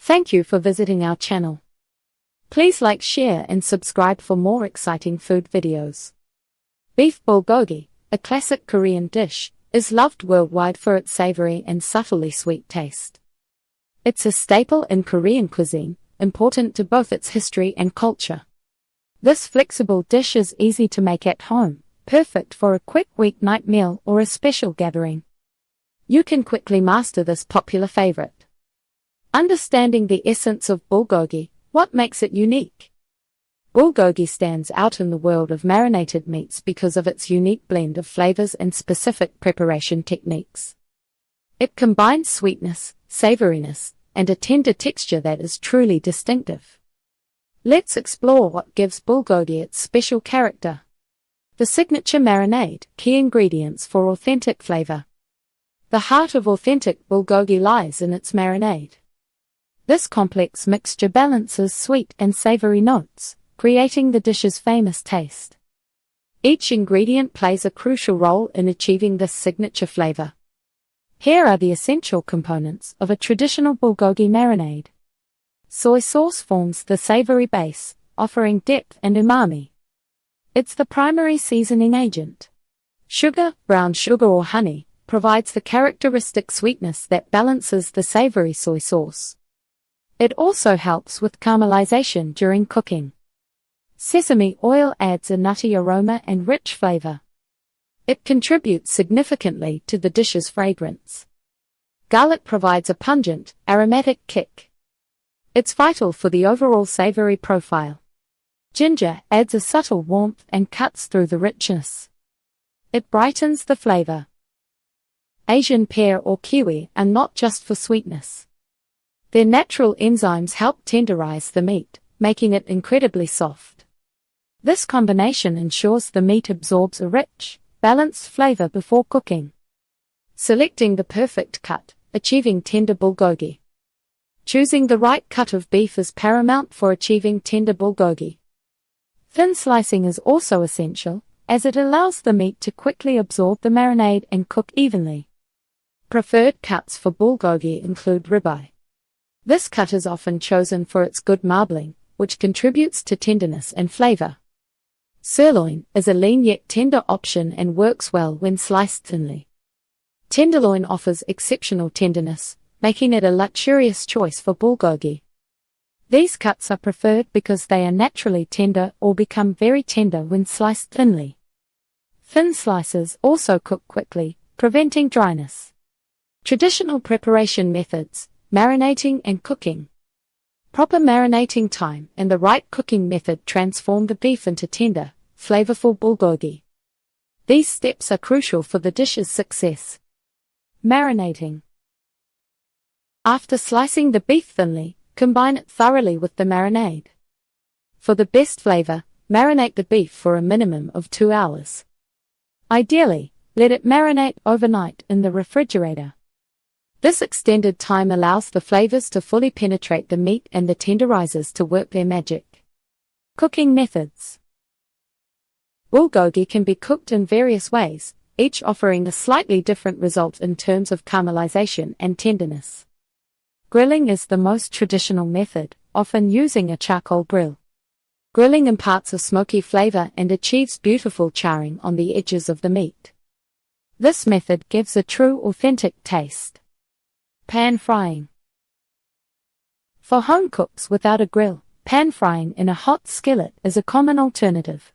Thank you for visiting our channel. Please like, share and subscribe for more exciting food videos. Beef bulgogi, a classic Korean dish, is loved worldwide for its savory and subtly sweet taste. It's a staple in Korean cuisine, important to both its history and culture. This flexible dish is easy to make at home, perfect for a quick weeknight meal or a special gathering. You can quickly master this popular favorite. Understanding the essence of bulgogi, what makes it unique? Bulgogi stands out in the world of marinated meats because of its unique blend of flavors and specific preparation techniques. It combines sweetness, savoriness, and a tender texture that is truly distinctive. Let's explore what gives bulgogi its special character. The signature marinade, key ingredients for authentic flavor. The heart of authentic bulgogi lies in its marinade. This complex mixture balances sweet and savory notes, creating the dish's famous taste. Each ingredient plays a crucial role in achieving this signature flavor. Here are the essential components of a traditional bulgogi marinade. Soy sauce forms the savory base, offering depth and umami. It's the primary seasoning agent. Sugar, brown sugar or honey, provides the characteristic sweetness that balances the savory soy sauce. It also helps with caramelization during cooking. Sesame oil adds a nutty aroma and rich flavor. It contributes significantly to the dish's fragrance. Garlic provides a pungent, aromatic kick. It's vital for the overall savory profile. Ginger adds a subtle warmth and cuts through the richness. It brightens the flavor. Asian pear or kiwi are not just for sweetness. Their natural enzymes help tenderize the meat, making it incredibly soft. This combination ensures the meat absorbs a rich, balanced flavor before cooking. Selecting the perfect cut, achieving tender bulgogi. Choosing the right cut of beef is paramount for achieving tender bulgogi. Thin slicing is also essential, as it allows the meat to quickly absorb the marinade and cook evenly. Preferred cuts for bulgogi include ribeye. This cut is often chosen for its good marbling, which contributes to tenderness and flavor. Sirloin is a lean yet tender option and works well when sliced thinly. Tenderloin offers exceptional tenderness, making it a luxurious choice for bulgogi. These cuts are preferred because they are naturally tender or become very tender when sliced thinly. Thin slices also cook quickly, preventing dryness. Traditional preparation methods, marinating and cooking. Proper marinating time and the right cooking method transform the beef into tender, flavorful bulgogi. These steps are crucial for the dish's success. Marinating. After slicing the beef thinly, combine it thoroughly with the marinade. For the best flavor, marinate the beef for a minimum of 2 hours. Ideally, let it marinate overnight in the refrigerator. This extended time allows the flavors to fully penetrate the meat and the tenderizers to work their magic. Cooking methods. Bulgogi can be cooked in various ways, each offering a slightly different result in terms of caramelization and tenderness. Grilling is the most traditional method, often using a charcoal grill. Grilling imparts a smoky flavor and achieves beautiful charring on the edges of the meat. This method gives a true authentic taste. Pan frying. For home cooks without a grill, pan frying in a hot skillet is a common alternative.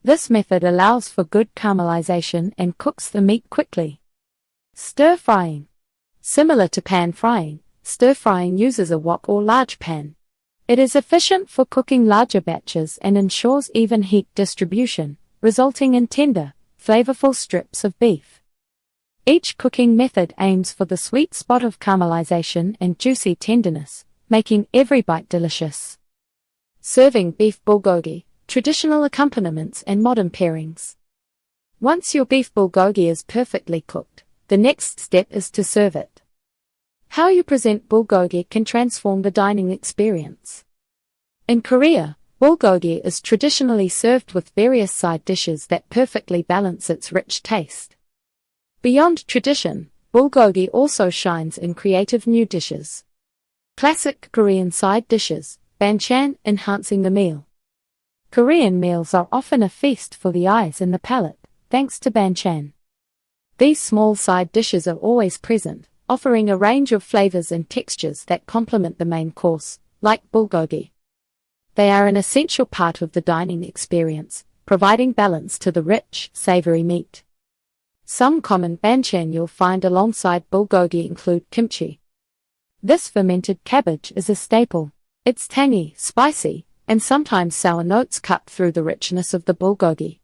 This method allows for good caramelization and cooks the meat quickly. Stir frying. Similar to pan frying, stir frying uses a wok or large pan. It is efficient for cooking larger batches and ensures even heat distribution, resulting in tender, flavorful strips of beef. Each cooking method aims for the sweet spot of caramelization and juicy tenderness, making every bite delicious. Serving beef bulgogi, traditional accompaniments and modern pairings. Once your beef bulgogi is perfectly cooked, the next step is to serve it. How you present bulgogi can transform the dining experience. In Korea, bulgogi is traditionally served with various side dishes that perfectly balance its rich taste. Beyond tradition, bulgogi also shines in creative new dishes. Classic Korean side dishes, Banchan enhancing the meal. Korean meals are often a feast for the eyes and the palate, thanks to Banchan. These small side dishes are always present, offering a range of flavors and textures that complement the main course, like bulgogi. They are an essential part of the dining experience, providing balance to the rich, savory meat. Some common banchan you'll find alongside bulgogi include kimchi. This fermented cabbage is a staple. It's tangy, spicy, and sometimes sour notes cut through the richness of the bulgogi.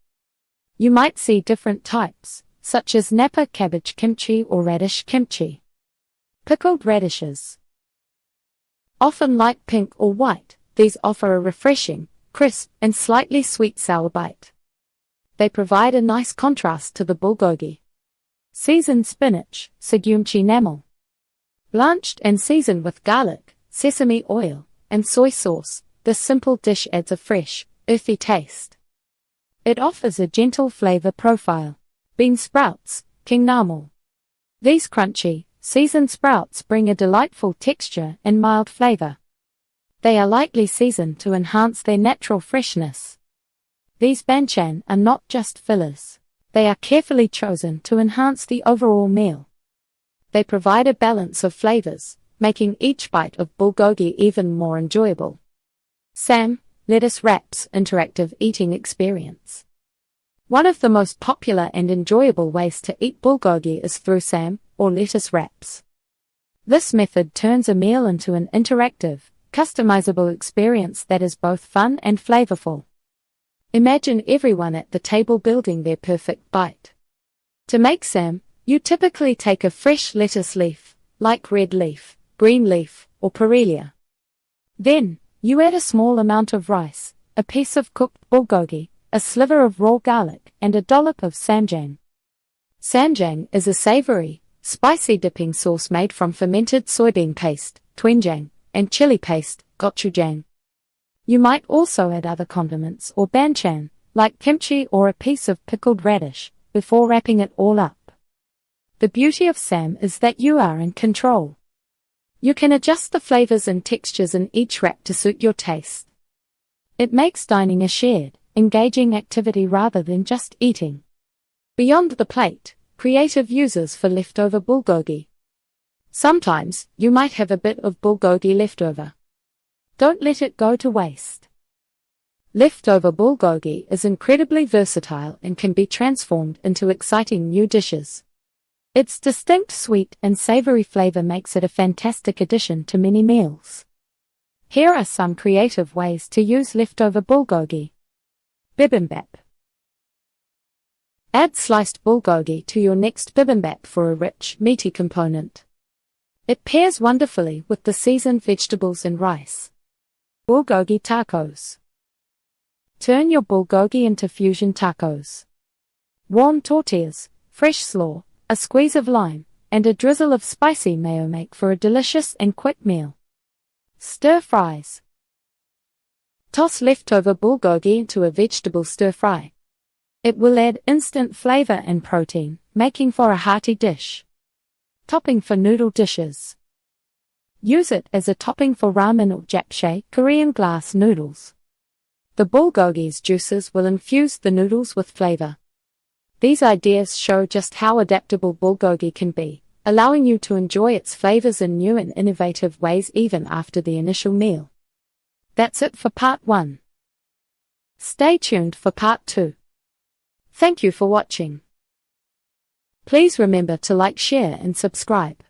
You might see different types, such as napa cabbage kimchi or radish kimchi. Pickled radishes. Often light pink or white, these offer a refreshing, crisp, and slightly sweet sour bite. They provide a nice contrast to the bulgogi. Seasoned spinach, sagumchi namul. Blanched and seasoned with garlic, sesame oil, and soy sauce, this simple dish adds a fresh, earthy taste. It offers a gentle flavor profile. Bean sprouts, king namul. These crunchy, seasoned sprouts bring a delightful texture and mild flavor. They are lightly seasoned to enhance their natural freshness. These banchan are not just fillers. They are carefully chosen to enhance the overall meal. They provide a balance of flavors, making each bite of bulgogi even more enjoyable. Sam, lettuce wraps interactive eating experience. One of the most popular and enjoyable ways to eat bulgogi is through sam, or lettuce wraps. This method turns a meal into an interactive, customizable experience that is both fun and flavorful. Imagine everyone at the table building their perfect bite. To make sam, you typically take a fresh lettuce leaf, like red leaf, green leaf, or puréed. Then, you add a small amount of rice, a piece of cooked bulgogi, a sliver of raw garlic, and a dollop of samjang. Samjang is a savory, spicy dipping sauce made from fermented soybean paste, doenjang, and chili paste, gochujang. You might also add other condiments or banchan, like kimchi or a piece of pickled radish, before wrapping it all up. The beauty of sam is that you are in control. You can adjust the flavors and textures in each wrap to suit your taste. It makes dining a shared, engaging activity rather than just eating. Beyond the plate, creative uses for leftover bulgogi. Sometimes, you might have a bit of bulgogi left over. Don't let it go to waste. Leftover bulgogi is incredibly versatile and can be transformed into exciting new dishes. Its distinct sweet and savory flavor makes it a fantastic addition to many meals. Here are some creative ways to use leftover bulgogi. Bibimbap. Add sliced bulgogi to your next bibimbap for a rich, meaty component. It pairs wonderfully with the seasoned vegetables and rice. Bulgogi tacos. Turn your bulgogi into fusion tacos. Warm tortillas, fresh slaw, a squeeze of lime, and a drizzle of spicy mayo make for a delicious and quick meal. Stir fries. Toss leftover bulgogi into a vegetable stir fry. It will add instant flavor and protein, making for a hearty dish. Topping for noodle dishes. Use it as a topping for ramen or japchae, Korean glass noodles. The bulgogi's juices will infuse the noodles with flavor. These ideas show just how adaptable bulgogi can be, allowing you to enjoy its flavors in new and innovative ways even after the initial meal. That's it for part 1. Stay tuned for part 2. Thank you for watching. Please remember to like, share, and subscribe.